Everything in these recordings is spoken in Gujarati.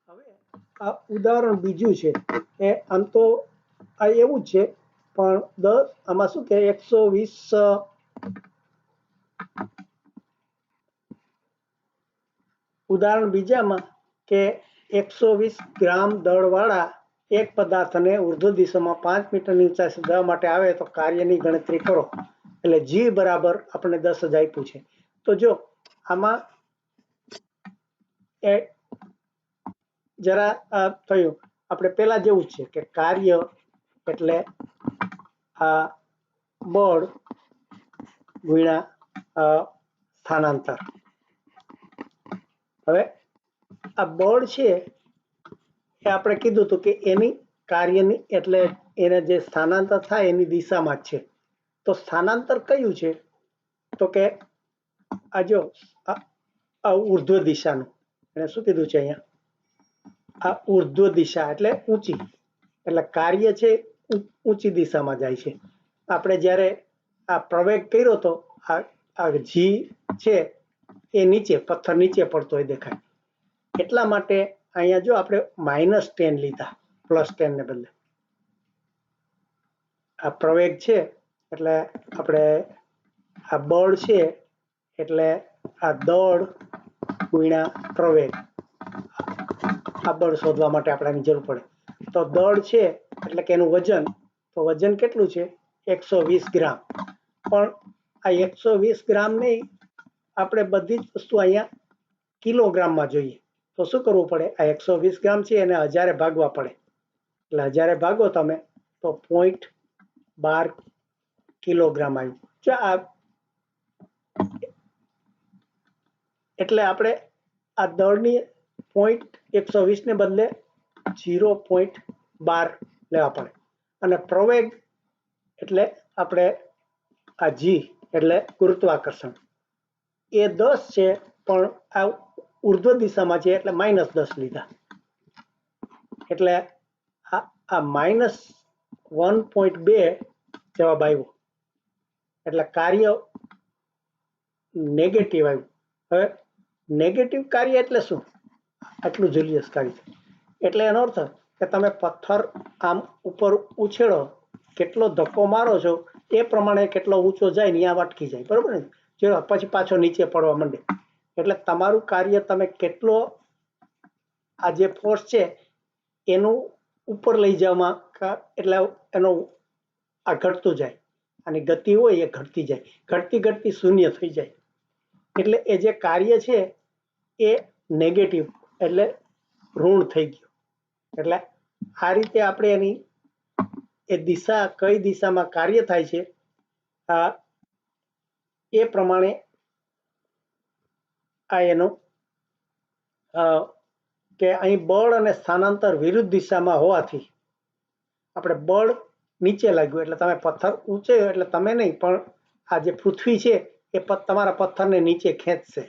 હવે આ ઉદાહરણ બીજું છે એ આમ તો આ એવું જ છે પણ આમાં શું કે 120 ઉદાહરણ બીજામાં કે 120 ગ્રામ દળવાળા એક પદાર્થને ઉર્ધ્વ દિશામાં 5 મીટરની ઊંચાઈ સુધી જવા માટે આવે તો કાર્યની ગણતરી કરો। એટલે G બરાબર આપણે 10,000 આપ્યું છે। તો જો આમાં એ જરા થયું આપણે પેલા જેવું જ છે કે કાર્ય એટલે આ બળ ગુણ્યા સ્થાનાંતર। હવે આ બળ છે એ આપણે કીધું હતું કે એની કાર્યની એટલે એને જે સ્થાનાંતર થાય એની દિશામાં જ છે। તો સ્થાનાંતર કયું છે તો કે આ જો આ ઉર્ધ્વ દિશાનું એને શું કીધું છે અહીંયા આ ઉર્ધ્વ દિશા એટલે ઊંચી એટલે કાર્ય છે ઊંચી દિશામાં જાય છે। આપણે જ્યારે આ પ્રવેગ કર્યો તો આ જી છે એ નીચે પથ્થર નીચે પડતો હોય દેખાય એટલા માટે અહીંયા જો આપણે -10 લીધા +10 ને બદલે આ પ્રવેગ છે એટલે આપણે આ બળ છે એટલે આ દળ ગુણ્યા પ્રવેગ આ બળ શોધવા માટે આપણને જરૂર પડે તો દળ છે એટલે કે એનું વજન તો વજન કેટલું છે 120 ગ્રામ પણ આ 120 ગ્રામ નહીં આપણે બધી જ વસ્તુ અહીંયા કિલોગ્રામમાં જોઈએ તો શું કરવું પડે આ 120 ગ્રામ છે એને 1000 ભાગવા પડે એટલે 1000 ભાગો તમે તો 0.12 કિલોગ્રામ આવ્યું। એટલે આપણે આ દળની 0.120 ને બદલે 0.12 લેવા પડે અને પ્રવેગ એટલે આપણે આ જી એટલે ગુરુત્વાકર્ષણ એ 10 છે પણ આ ઉર્ધ્વ દિશામાં છે એટલે -10 લીધા એટલે આ -1.2 જવાબ આવ્યો એટલે કાર્ય નેગેટિવ આવ્યું। હવે નેગેટિવ કાર્ય એટલે શું આટલું જુલિયસ કાર્ય એટલે એનો અર્થ કે તમે પથ્થર આમ ઉપર ઉછેળો કેટલો ધક્કો મારો છો એ પ્રમાણે કેટલો ઊંચો જાય ને ત્યાં અટકી જાય બરોબર ને જો પછી પાછો નીચે પડવા માંડે એટલે તમારું કાર્ય તમે કેટલો આ જે ફોર્સ છે એનું ઉપર લઈ જવામાં એટલે એનો આ ઘટતું જાય અને ગતિ હોય એ ઘટતી જાય ઘટતી ઘટતી શૂન્ય થઈ જાય એટલે એ જે કાર્ય છે એ નેગેટિવ એટલે ઋણ થઈ ગયું। એટલે આ રીતે આપણે એની એ દિશા કઈ દિશામાં કાર્ય થાય છે એ પ્રમાણે આ એનો કે અહીં બળ અને સ્થાનાંતર વિરુદ્ધ દિશામાં હોવાથી આપણે બળ નીચે લાગ્યું એટલે તમે પથ્થર ઊંચે એટલે તમે નહીં પણ આ જે પૃથ્વી છે એ તમારા પથ્થરને નીચે ખેંચશે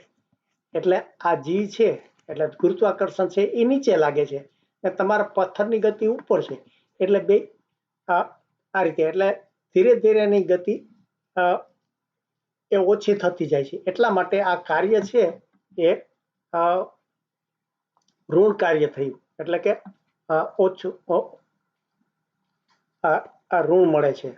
એટલે આ જી છે એટલે ગુરુત્વાકર્ષણ છે એ નીચે લાગે છે અને તમારા પથ્થરની ગતિ ઉપર છે એટલે બે આ રીતે એટલે ધીરે ધીરે એની ગતિ એ ઓછી થતી જાય છે એટલા માટે આ કાર્ય છે એ ઋણ કાર્ય થયું એટલે કે ઓછું આ ઋણ મળે છે।